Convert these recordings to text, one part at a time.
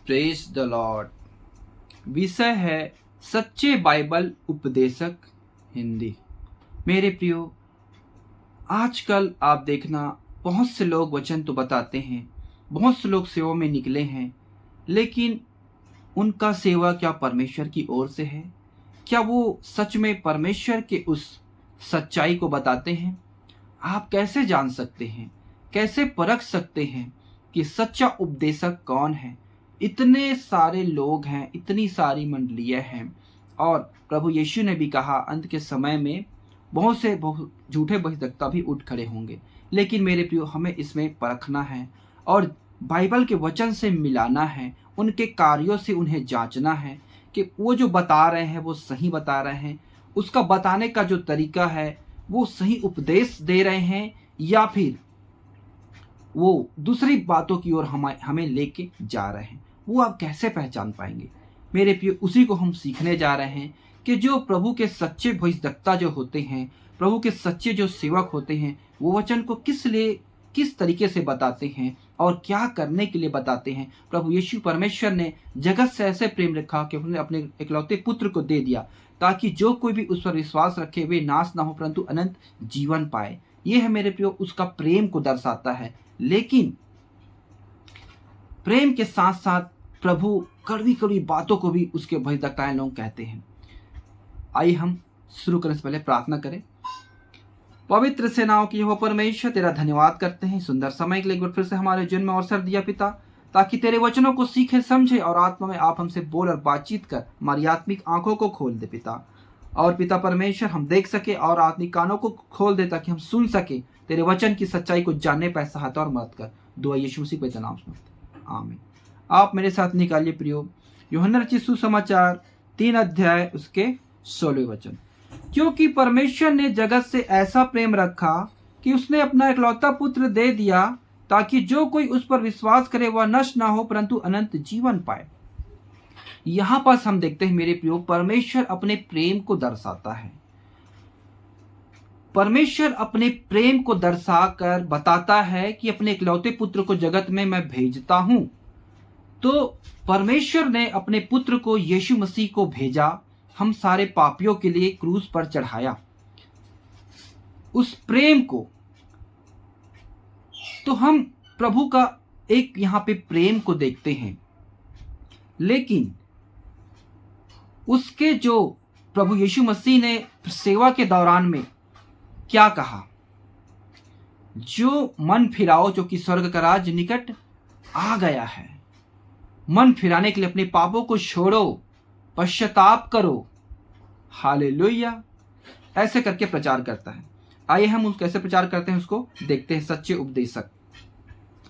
Praise the Lord. विषय है सच्चे बाइबल उपदेशक हिंदी। मेरे प्रियो, आजकल आप देखना बहुत से लोग वचन तो बताते हैं, बहुत से लोग सेवा में निकले हैं, लेकिन उनका सेवा क्या परमेश्वर की ओर से है? क्या वो सच में परमेश्वर के उस सच्चाई को बताते हैं? आप कैसे जान सकते हैं, कैसे परख सकते हैं कि सच्चा उपदेशक कौन है? इतने सारे लोग हैं, इतनी सारी मंडलियां हैं, और प्रभु यीशु ने भी कहा अंत के समय में बहुत से झूठे भविष्यद्वक्ता भी उठ खड़े होंगे। लेकिन मेरे प्रियो, हमें इसमें परखना है और बाइबल के वचन से मिलाना है, उनके कार्यों से उन्हें जांचना है कि वो जो बता रहे हैं वो सही बता रहे हैं, उसका बताने का जो तरीका है वो सही उपदेश दे रहे हैं या फिर वो दूसरी बातों की ओर हमें लेके जा रहे हैं। वो आप कैसे पहचान पाएंगे? मेरे प्रिय, उसी को हम सीखने जा रहे हैं कि जो प्रभु के सच्चे भविष्यद्वक्ता जो होते हैं, प्रभु के सच्चे जो सेवक होते हैं, वो वचन को किस तरीके से बताते हैं और क्या करने के लिए बताते हैं। प्रभु यीशु परमेश्वर ने जगत से ऐसे प्रेम रखा कि उन्होंने अपने इकलौते पुत्र को दे दिया, ताकि जो कोई भी उस पर विश्वास रखे वे नाश ना हो परंतु अनंत जीवन पाए। ये है मेरे प्रियो, उसका प्रेम को दर्शाता है। लेकिन प्रेम के साथ साथ प्रभु कड़वी कड़वी बातों को भी उसके भविष्यद्वक्ता लोग कहते हैं। आइए हम शुरू करने से पहले प्रार्थना करें। पवित्र सेनाओं की यहोवा परमेश्वर, तेरा धन्यवाद करते हैं सुंदर समय के लिए। एक बार फिर से हमारे जीवन में अवसर दिया पिता, ताकि तेरे वचनों को सीखे समझे और आत्मा में आप हमसे बोल और बातचीत कर हमारी आत्मिक आंखों को खोल दे पिता। और पिता परमेश्वर, हम देख सके और आत्मिक कानों को खोल दे ताकि हम सुन सके तेरे वचन की सच्चाई को जानने पर सहायता और मदद कर। दुआ यीशु मसीह के नाम से, आमीन। आप मेरे साथ निकालिए प्रियो यूहन्ना रचित सुसमाचार 3 अध्याय उसके 16 वचन। क्योंकि परमेश्वर ने जगत से ऐसा प्रेम रखा कि उसने अपना इकलौता पुत्र दे दिया, ताकि जो कोई उस पर विश्वास करे वह नष्ट ना हो परंतु अनंत जीवन पाए। यहां पास हम देखते हैं मेरे प्रियो, परमेश्वर अपने प्रेम को दर्शाता है। परमेश्वर अपने प्रेम को दर्शाकर बताता है कि अपने इकलौते पुत्र को जगत में मैं भेजता हूं। तो परमेश्वर ने अपने पुत्र को यीशु मसीह को भेजा, हम सारे पापियों के लिए क्रूस पर चढ़ाया। उस प्रेम को तो हम प्रभु का एक यहां पे प्रेम को देखते हैं, लेकिन उसके जो प्रभु यीशु मसीह ने सेवा के दौरान में क्या कहा, जो मन फिराओ जो कि स्वर्ग का राज्य निकट आ गया है। मन फिराने के लिए अपने पापों को छोड़ो, पश्चाताप करो, हालेलुया, ऐसे करके प्रचार करता है। आइए हम उस कैसे प्रचार करते हैं उसको देखते हैं। सच्चे उपदेशक,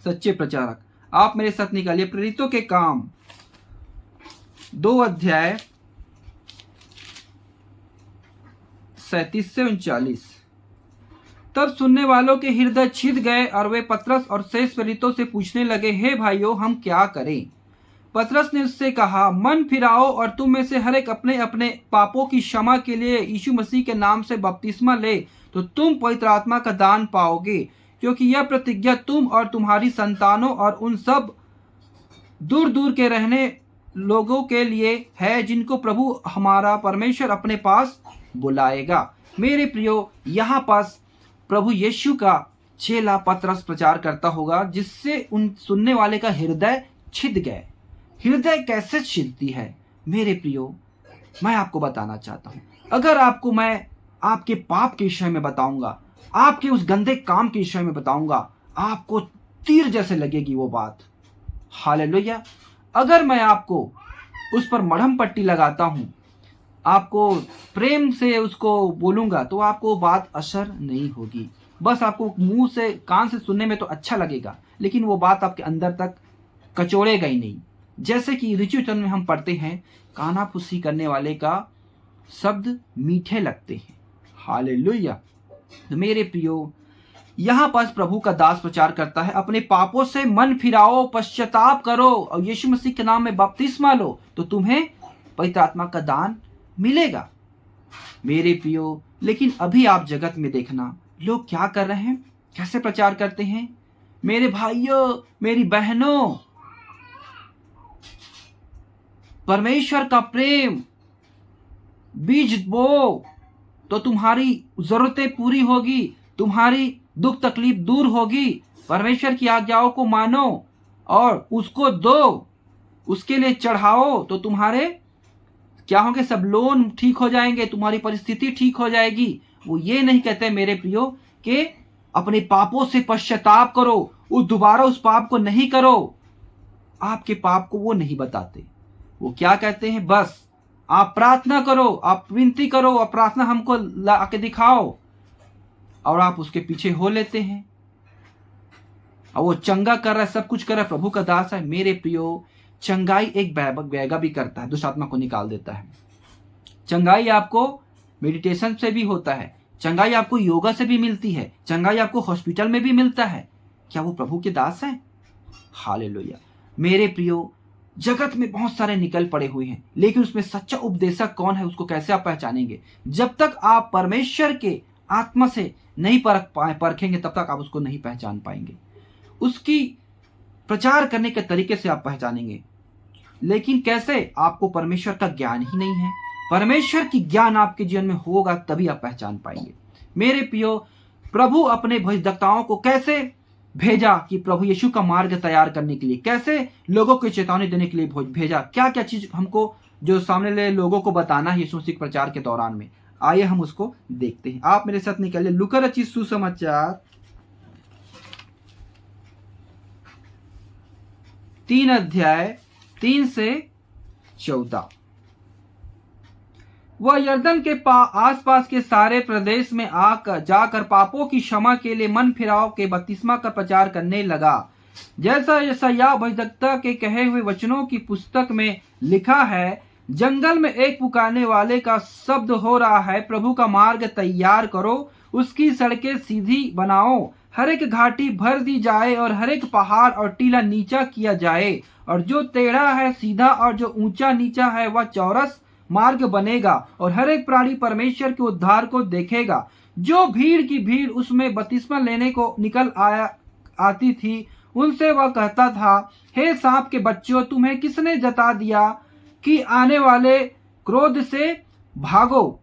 सच्चे प्रचारक। आप मेरे साथ निकालिए प्रेरितों के काम 2 अध्याय 37 से 39। तब सुनने वालों के हृदय छिद गए और वे पतरस और शेष प्रेरितों से पूछने लगे, हे भाइयों, हम क्या करें? पतरस ने उससे कहा, मन फिराओ और तुम में से हर एक अपने अपने पापों की क्षमा के लिए यीशु मसीह के नाम से बपतिस्मा ले, तो तुम पवित्र आत्मा का दान पाओगे। क्योंकि यह प्रतिज्ञा तुम और तुम्हारी संतानों और उन सब दूर दूर के रहने लोगों के लिए है जिनको प्रभु हमारा परमेश्वर अपने पास बुलाएगा। मेरे प्रियो, यहाँ पास प्रभु यीशु का चेला पतरस प्रचार करता होगा, जिससे उन सुनने वाले का हृदय छिद गए। हृदय कैसे छिदती है मेरे प्रियो, मैं आपको बताना चाहता हूं। अगर आपको मैं आपके पाप के विषय में बताऊंगा, आपके उस गंदे काम के विषय में बताऊंगा, आपको तीर जैसे लगेगी वो बात। हालेलुया। अगर मैं आपको उस पर मरहम पट्टी लगाता हूं, आपको प्रेम से उसको बोलूंगा, तो आपको बात असर नहीं होगी। बस आपको मुंह से कान से सुनने में तो अच्छा लगेगा, लेकिन वो बात आपके अंदर तक कचोड़ेगा ही नहीं। जैसे कि ऋचुचन में हम पढ़ते हैं, काना फुसी करने वाले का शब्द मीठे लगते हैं। हालेलुया। तो मेरे प्रियो, यहां पास प्रभु का दास प्रचार करता है, अपने पापों से मन फिराओ, पश्चाताप करो और यीशु मसीह के नाम में बपतिस्मा लो, तो तुम्हें पवित्र आत्मा का दान मिलेगा। मेरे प्रियो, लेकिन अभी आप जगत में देखना लोग क्या कर रहे हैं, कैसे प्रचार करते हैं। मेरे भाइयों, मेरी बहनों, परमेश्वर का प्रेम बीज बो तो तुम्हारी जरूरतें पूरी होगी, तुम्हारी दुख तकलीफ दूर होगी। परमेश्वर की आज्ञाओं को मानो और उसको दो, उसके लिए चढ़ाओ तो तुम्हारे क्या होंगे, सब लोन ठीक हो जाएंगे, तुम्हारी परिस्थिति ठीक हो जाएगी। वो ये नहीं कहते मेरे प्रियो कि अपने पापों से पश्चाताप करो, दोबारा उस पाप को नहीं करो। आपके पाप को वो नहीं बताते। वो क्या कहते हैं, बस आप प्रार्थना करो, आप विनती करो और प्रार्थना हमको ला के दिखाओ, और आप उसके पीछे हो लेते हैं। और वो चंगा कर रहा है, सब कुछ कर रहा है, प्रभु का दास है। मेरे प्रियो, चंगाई एक बैगा भी करता है, दुष्ट आत्मा को निकाल देता है। चंगाई आपको मेडिटेशन से भी होता है, चंगाई आपको योगा से भी मिलती है, चंगाई आपको हॉस्पिटल में भी मिलता है। क्या वो प्रभु के दास हैं? हालेलुया। मेरे प्रियो, जगत में बहुत सारे निकल पड़े हुए हैं, लेकिन उसमें सच्चा उपदेशक कौन है, उसको कैसे आप पहचानेंगे? जब तक आप परमेश्वर के आत्मा से नहीं परखेंगे, तब तक आप उसको नहीं पहचान पाएंगे। उसकी प्रचार करने के तरीके से आप पहचानेंगे। लेकिन कैसे? आपको परमेश्वर का ज्ञान ही नहीं है। परमेश्वर की ज्ञान आपके जीवन में होगा, तभी आप पहचान पाएंगे। मेरे प्रियो, प्रभु अपने भविष्यद्वक्ताओं को कैसे भेजा कि प्रभु यीशु का मार्ग तैयार करने के लिए, कैसे लोगों को चेतावनी देने के लिए भेजा, क्या क्या चीज हमको जो सामने लोगों को बताना है यीशु मसीह प्रचार के दौरान में। आइए हम उसको देखते हैं। आप मेरे साथ निकलिए लूका रचित सुसमाचार 3 अध्याय 3 से 14। वह यर्दन के आसपास के सारे प्रदेश में आकर जाकर पापों की क्षमा के लिए मन फिराव के बपतिस्मा का प्रचार करने लगा, जैसा यशायाह भविष्यद्वक्ता के कहे हुए वचनों की पुस्तक में लिखा है। जंगल में एक पुकारने वाले का शब्द हो रहा है, प्रभु का मार्ग तैयार करो, उसकी सड़कें सीधी बनाओ, हर एक घाटी भर दी जाए और हर एक पहाड़ और टीला नीचा किया जाए, और जो टेढ़ा है सीधा और जो ऊंचा नीचा है वह चौरस मार्ग बनेगा, और हर एक प्राणी परमेश्वर के उद्धार को देखेगा। जो भीड़ की भीड़ उसमें बपतिस्मा लेने को निकल आती थी, उनसे वह कहता था, हे सांप के बच्चों, तुम्हें किसने जता दिया कि आने वाले क्रोध से भागो?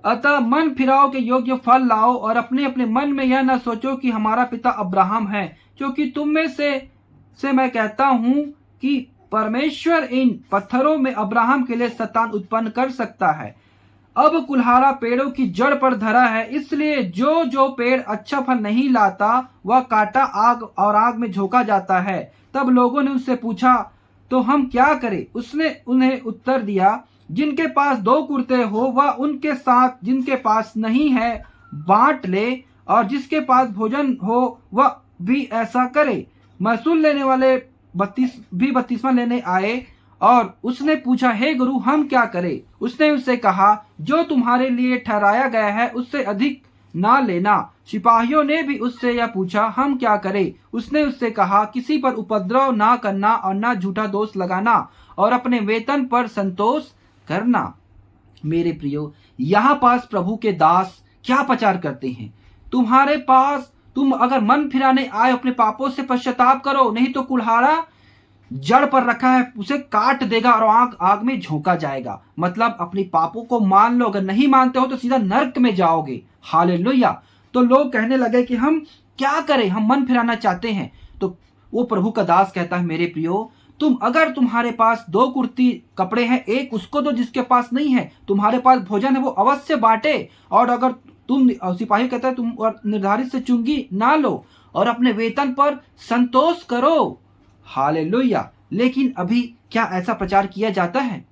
अतः मन फिराओ के योग्य फल लाओ, और अपने अपने मन में यह न सोचो कि हमारा पिता अब्राहम है, क्योंकि तुम में से मैं कहता हूं कि परमेश्वर इन पत्थरों में अब्राहम के लिए संतान उत्पन्न कर सकता है। अब कुल्हाड़ा पेड़ों की जड़ पर धरा है, इसलिए जो जो पेड़ अच्छा फल नहीं लाता वह काटा आग में झोंका जाता है। तब लोगों ने उससे पूछा, तो हम क्या करें? उसने उन्हें उत्तर दिया, जिनके पास 2 कुर्ते हो वह उनके साथ जिनके पास नहीं है बांट ले, और जिसके पास भोजन हो वह भी ऐसा करे। महसूल लेने वाले बपतिस्मा लेने आए, और उसने पूछा, हे गुरु, हम क्या करें? उसने उससे कहा, जो तुम्हारे लिए ठहराया गया है उससे अधिक ना लेना। सिपाहियों ने भी उससे यह पूछा, हम क्या करें? उसने उससे कहा, किसी पर उपद्रव ना करना और ना झूठा दोष लगाना, और अपने वेतन पर संतोष करना। मेरे प्रियो, यहाँ पास प्रभु के दास क्या प्रचार करते हैं? तुम्हारे पास, तुम अगर मन फिराने आए, अपने पापों से पश्चाताप करो, नहीं तो कुल्हाड़ा जड़ पर रखा है, उसे काट देगा और आग में झोंका जाएगा। मतलब अपने पापों को मान लो, अगर नहीं मानते हो तो सीधा नरक में जाओगे। हालेलुया। तो लोग कहने लगे कि हम क्या करें, हम मन फिराना चाहते हैं। तो वो प्रभु का दास कहता है, मेरे प्रियो, अगर तुम्हारे पास 2 कुर्ती कपड़े हैं, एक उसको दो जिसके पास नहीं है। तुम्हारे पास भोजन है, वो अवश्य बांटे। और अगर तुम, सिपाही कहता है, तुम निर्धारित से चुंगी ना लो, और अपने वेतन पर संतोष करो। हालेलुया। लेकिन अभी क्या ऐसा प्रचार किया जाता है?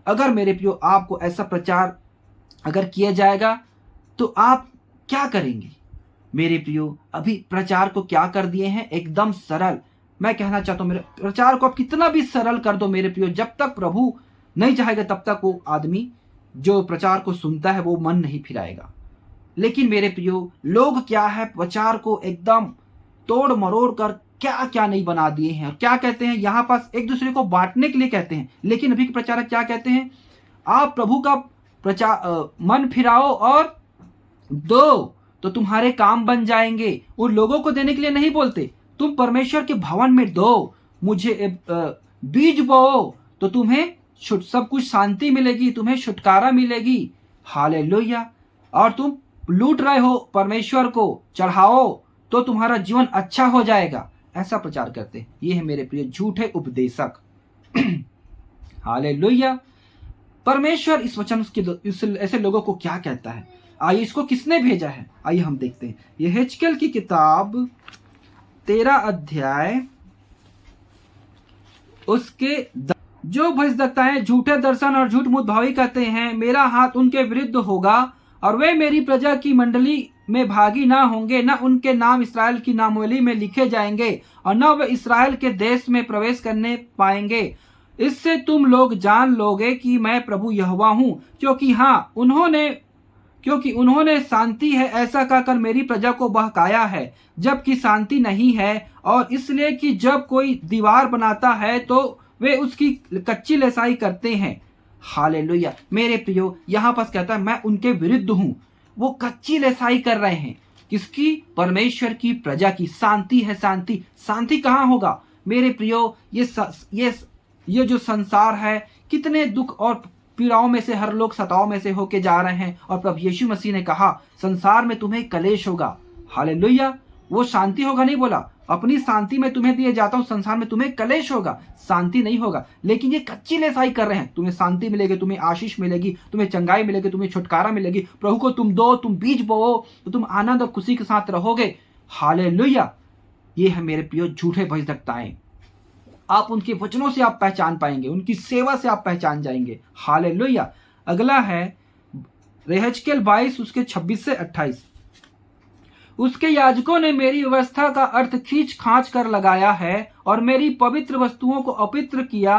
अगर मेरे प्रियो आपको ऐसा प्रचार अगर किया जाएगा तो आप क्या करेंगे? मेरे प्रियो, अभी प्रचार को क्या कर दिए हैं, एकदम सरल। मैं कहना चाहता हूं, मेरे प्रचार को आप कितना भी सरल कर दो मेरे प्रियो, जब तक प्रभु नहीं चाहेगा तब तक वो आदमी जो प्रचार को सुनता है वो मन नहीं फिराएगा। लेकिन मेरे प्रियो, लोग क्या है, प्रचार को एकदम तोड़ मरोड़ कर क्या क्या नहीं बना दिए हैं। और क्या कहते हैं, यहाँ पास एक दूसरे को बांटने के लिए कहते हैं। लेकिन अभी के प्रचारक क्या कहते हैं, आप प्रभु का मन फिराओ और दो तो तुम्हारे काम बन जाएंगे। उन लोगों को देने के लिए नहीं बोलते, तुम परमेश्वर के भवन में दो, मुझे बीज बो तो तुम्हें सब कुछ शांति मिलेगी, तुम्हें छुटकारा मिलेगी। हालेलुया। और तुम लूट रहे हो परमेश्वर को, चढ़ाओ तो तुम्हारा जीवन अच्छा हो जाएगा, ऐसा प्रचार करते हैं। ये है मेरे प्रिय झूठे उपदेशक। हालेलुया। परमेश्वर इस वचन ऐसे लोगों को क्या कहता है? आइए, इसको किसने भेजा है? आइए हम देखते हैं। यहेजकेल की किताब 13 अध्याय उसके जो भविष्यद्वक्ताएं झूठे दर्शन और झूठ मूठ भावी कहते हैं, मेरा हाथ उनके विरुद्ध होगा और वे मेरी प्रजा की मंडली में भागी ना होंगे, न उनके नाम इसराइल की नामावली में लिखे जाएंगे और न वे इसराइल के देश में प्रवेश करने पाएंगे। इससे तुम लोग जान लोगे कि मैं प्रभु यहोवा हूँ, क्योंकि उन्होंने शांति है ऐसा कहकर मेरी प्रजा को बहकाया है, जबकि शांति नहीं है, और इसलिए कि जब कोई दीवार बनाता है तो वे उसकी कच्ची लेसाई करते हैं। हालेलुया। मेरे प्रियो, यहाँ पर कहता है मैं उनके विरुद्ध हूँ। वो कच्ची लेसाई कर रहे हैं। किसकी? परमेश्वर की प्रजा की। शांति है, शांति। शांति कहाँ होगा मेरे प्रियो? ये जो संसार है, कितने दुख और पीड़ाओं में से हर लोग सताओं में से होके जा रहे हैं, और प्रभु यीशु मसीह ने कहा संसार में तुम्हें कलेश होगा। हालेलुया। वो शांति होगा नहीं बोला, अपनी शांति में तुम्हें दिए जाता हूं, संसार में तुम्हें कलेश होगा, शांति नहीं होगा। लेकिन ये कच्ची लेसाई कर रहे हैं। तुम्हें शांति मिलेगी, तुम्हें आशीष मिलेगी, तुम्हें चंगाई मिलेगी, तुम्हें छुटकारा मिलेगी। प्रभु को तुम दो, तुम बीज बोओ तो तुम आनंद और खुशी के साथ रहोगे। हालेलुया। ये है मेरे प्रियो झूठे भविष्यद्वक्ताएं। आप उनके वचनों से आप पहचान पाएंगे, उनकी सेवा से आप पहचान जाएंगे। हालेलुया। अगला है यहेजकेल 22 उसके 26 से 28। उसके याजकों ने मेरी व्यवस्था का अर्थ खींच खांच कर लगाया है और मेरी पवित्र वस्तुओं को अपवित्र किया,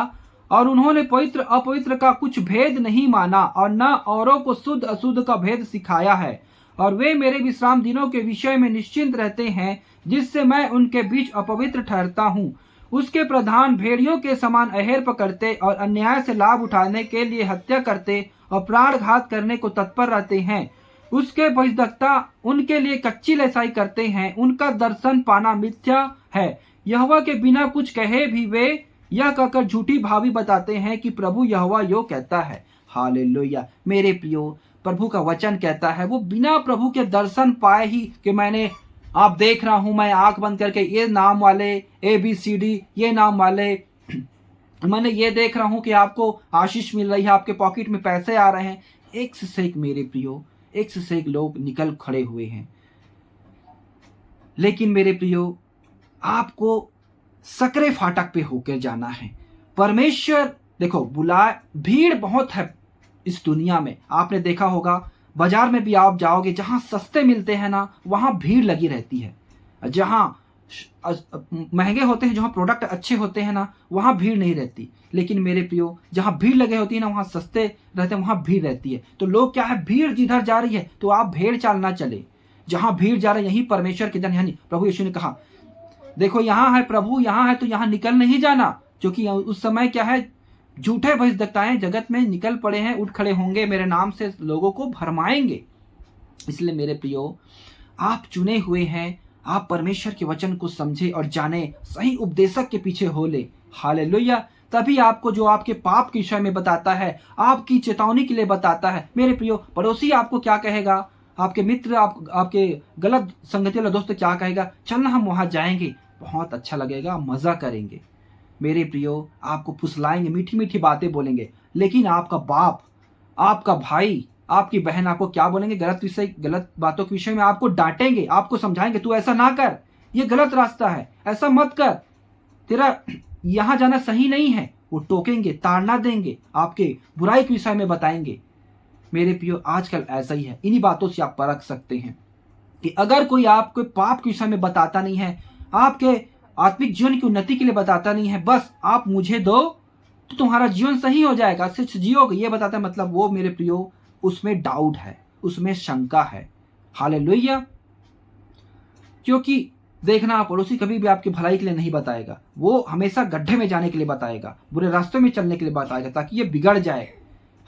और उन्होंने पवित्र अपवित्र का कुछ भेद नहीं माना और न औरों को शुद्ध अशुद्ध का भेद सिखाया है। और वे मेरे विश्राम दिनों के विषय में निश्चिंत रहते हैं, जिससे मैं उनके बीच अपवित्र ठहरता हूँ। उसके प्रधान भेड़ियों के समान अहेर पकड़ते और अन्याय से लाभ उठाने के लिए हत्या करते और प्राणघात करने को तत्पर रहते हैं। उसके भविष्यद्वक्ता उनके लिए कच्ची लेसाई करते हैं, उनका दर्शन पाना मिथ्या है। यहोवा के बिना कुछ कहे भी वे यह कहकर झूठी भावी बताते हैं कि प्रभु यहोवा यो कहता है। हालेलुया। मेरे प्रियो, प्रभु का वचन कहता है वो बिना प्रभु के दर्शन पाए ही कि मैंने, आप देख रहा हूं मैं आंख बंद करके ये नाम वाले ABCD ये नाम वाले मैंने ये देख रहा हूं कि आपको आशीष मिल रही है, आपके पॉकेट में पैसे आ रहे हैं। एक से एक मेरे प्रियो, एक से एक लोग निकल खड़े हुए हैं। लेकिन मेरे प्रियो, आपको सकरे फाटक पे होकर जाना है। परमेश्वर देखो भीड़ बहुत है इस दुनिया में। आपने देखा होगा बाजार में भी आप जाओगे, जहां सस्ते मिलते हैं ना, वहां भीड़ लगी रहती है। जहां महंगे होते हैं, जहां प्रोडक्ट अच्छे होते हैं ना, वहां भीड़ नहीं रहती। लेकिन मेरे प्रियो, जहां भीड़ लगे होती है ना, वहां सस्ते रहते हैं, वहां भीड़ रहती है। तो लोग क्या है, भीड़ जिधर जा रही है तो आप भेड़ चाल ना चले। जहां भीड़ जा रही है, यही परमेश्वर के जन, यानी प्रभु यीशु ने कहा देखो यहाँ है प्रभु, यहाँ है तो यहाँ निकल नहीं जाना। क्योंकि उस समय क्या है, झूठे भविष्यद्वक्ताएं जगत में निकल पड़े हैं, उठ खड़े होंगे, मेरे नाम से लोगों को भरमाएंगे। इसलिए मेरे प्रियो, आप चुने हुए हैं, आप परमेश्वर के वचन को समझे और जाने, सही उपदेशक के पीछे हो ले। हालेलुया। तभी आपको जो आपके पाप के विषय में बताता है, आपकी चेतावनी के लिए बताता है। मेरे प्रियो, पड़ोसी आपको क्या कहेगा, आपके मित्र आपके गलत संगति वाला दोस्त क्या कहेगा, चलना हम वहां जाएंगे, बहुत अच्छा लगेगा, मजा करेंगे। मेरे प्रियो, आपको फुसलाएंगे, मीठी मीठी बातें बोलेंगे। लेकिन आपका बाप, आपका भाई, आपकी बहन आपको क्या बोलेंगे, गलत बातों के विषय में आपको डांटेंगे, आपको समझाएंगे तू ऐसा ना कर, ये गलत रास्ता है, ऐसा मत कर, तेरा यहां जाना सही नहीं है। वो टोकेंगे, ताड़ना देंगे, आपके बुराई के विषय में बताएंगे। मेरे प्रियो, आजकल ऐसा ही है। इन्हीं बातों से आप परख सकते हैं कि अगर कोई आपको पाप के विषय में बताता नहीं है, आपके आत्मिक जीवन की उन्नति के लिए बताता नहीं है, बस आप मुझे दो तो तुम्हारा जीवन सही हो जाएगा, सच जियोगे, ये बताता है, मतलब वो मेरे प्रियो उसमें डाउट है, उसमें शंका है। हालेलुया। क्योंकि देखना, पड़ोसी कभी भी आपकी भलाई के लिए नहीं बताएगा, वो हमेशा गड्ढे में जाने के लिए बताएगा, बुरे रास्तों में चलने के लिए बताएगा, ताकि ये बिगड़ जाए।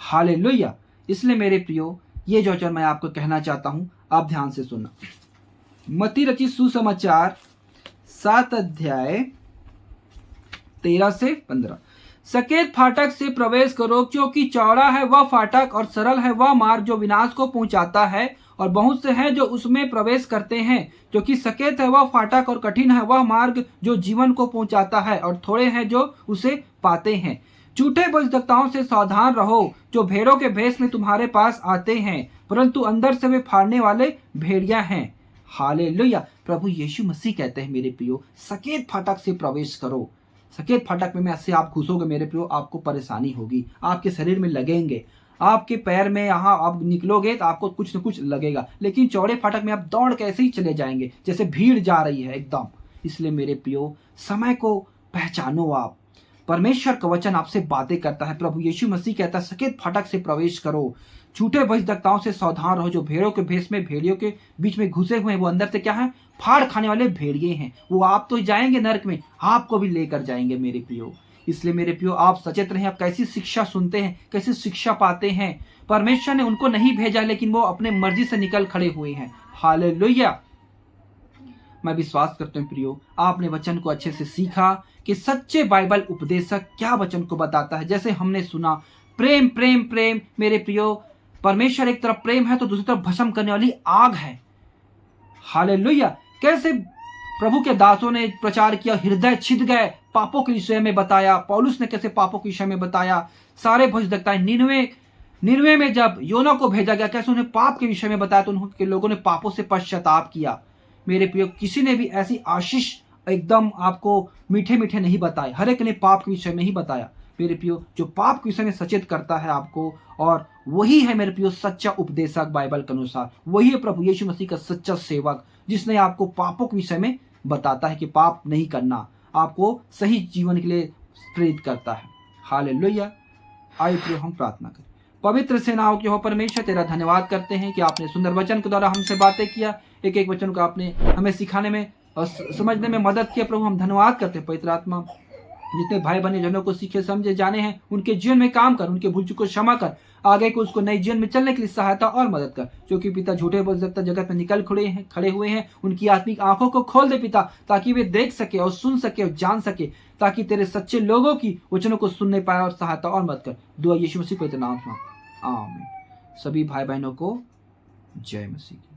हालेलुया। इसलिए मेरे प्रियो, ये जो वचन मैं आपको कहना चाहता हूं, आप ध्यान से सुनना। मत्ती रचित सुसमाचार 7 अध्याय 13 से 15। सकेत फाटक से प्रवेश करो, क्योंकि चौड़ा है वह फाटक और सरल है वह मार्ग जो विनाश को पहुंचाता है, और बहुत से हैं जो उसमें प्रवेश करते हैं। क्योंकि सकेत है वह फाटक और कठिन है वह मार्ग जो जीवन को पहुंचाता है, और थोड़े हैं जो उसे पाते हैं। झूठे भविष्यवक्ताओं से सावधान रहो, जो भेड़ों के भेष में तुम्हारे पास आते हैं, परंतु अंदर से वे फाड़ने वाले भेड़िया हैं। हालेलुया। प्रभु यीशु मसीह कहते हैं मेरे प्रियो, सकेत फाटक से प्रवेश करो। सकेत फाटक में ऐसे आप घुसोगे मेरे प्रियो, आपको परेशानी होगी, आपके शरीर में लगेंगे, आपके पैर में यहाँ आप निकलोगे तो आपको कुछ न कुछ लगेगा। लेकिन चौड़े फाटक में आप दौड़ के ऐसे ही चले जाएंगे जैसे भीड़ जा रही है एकदम। इसलिए मेरे प्रियो, समय को पहचानो आप। परमेश्वर का वचन आपसे बातें करता है। प्रभु यीशु मसीह कहता है सकेत फाटक से प्रवेश करो। झूठे भविष्यवक्ताओं से सावधान रहो, जो भेड़ों के भेष में भेड़ियों के बीच में घुसे हुए हैं। वो अंदर से क्या है? फाड़ खाने वाले भेड़िए हैं। वो आप तो जाएंगे नरक में, आपको भी लेकर जाएंगे मेरे प्रियो। इसलिए मेरे प्रियो, आप सचेत रहें। आप कैसी शिक्षा सुनते हैं, कैसी शिक्षा पाते हैं। परमेश्वर ने उनको नहीं भेजा, लेकिन वो अपने मर्जी से निकल खड़े हुए हैं। हालेलुया। मैं विश्वास करता हूँ प्रियो, आपने वचन को अच्छे से सीखा कि सच्चे बाइबल उपदेशक क्या वचन को बताता है। जैसे हमने सुना, प्रेम प्रेम प्रेम। मेरे प्रियो, परमेश्वर एक तरफ प्रेम है तो दूसरी तरफ भस्म करने वाली आग है। हालेलुया। कैसे प्रभु के दासों ने प्रचार किया, हृदय छिद गए, पापों के विषय में बताया। पौलुस ने कैसे पापों के विषय में बताया। सारे भविष्यवक्ताएं निनवे में जब योना को भेजा गया, कैसे उन्हें पाप के विषय में बताया, तो उनके लोगों ने पापों से पश्चाताप किया। मेरे प्रियो, किसी ने भी ऐसी आशीष एकदम आपको मीठे मीठे नहीं बताए। हर एक ने पाप के विषय में ही बताया। मेरे प्रियो, जो पाप के विषय में सचेत करता है आपको, और वही है मेरे प्रियो सच्चा उपदेशक बाइबल के अनुसार। वही है प्रभु यीशु मसीह का सच्चा सेवक, जिसने आपको पापों के विषय में बताता है कि पाप नहीं करना, आपको सही जीवन के लिए प्रेरित करता है। हालेलुया। आइए प्रियो, हम प्रार्थना करें। पवित्र सेनाओं के हो परमेश्वर, तेरा धन्यवाद करते हैं कि आपने सुंदर वचन के द्वारा हमसे बातें किया। एक एक वचन को आपने हमें सिखाने में और समझने में मदद किया। प्रभु, हम धन्यवाद करते हैं। पवित्र आत्मा, जितने भाई बहन जनों को सीखे समझे जाने हैं, उनके जीवन में काम कर, उनके भूल चूक को क्षमा कर, आगे को उसको नए जीवन में चलने के लिए सहायता और मदद कर। क्योंकि पिता झूठे भविष्यवक्ता जगत में निकल खड़े हुए हैं, उनकी आत्मिक आंखों को खोल दे पिता, ताकि वे देख सके और सुन सके और जान सके, ताकि तेरे सच्चे लोगों की वचनों को सुनने पाए और सहायता और मदद कर। दुआ यीशु मसीह के नाम में, आमीन। सभी भाई बहनों को जय मसीह।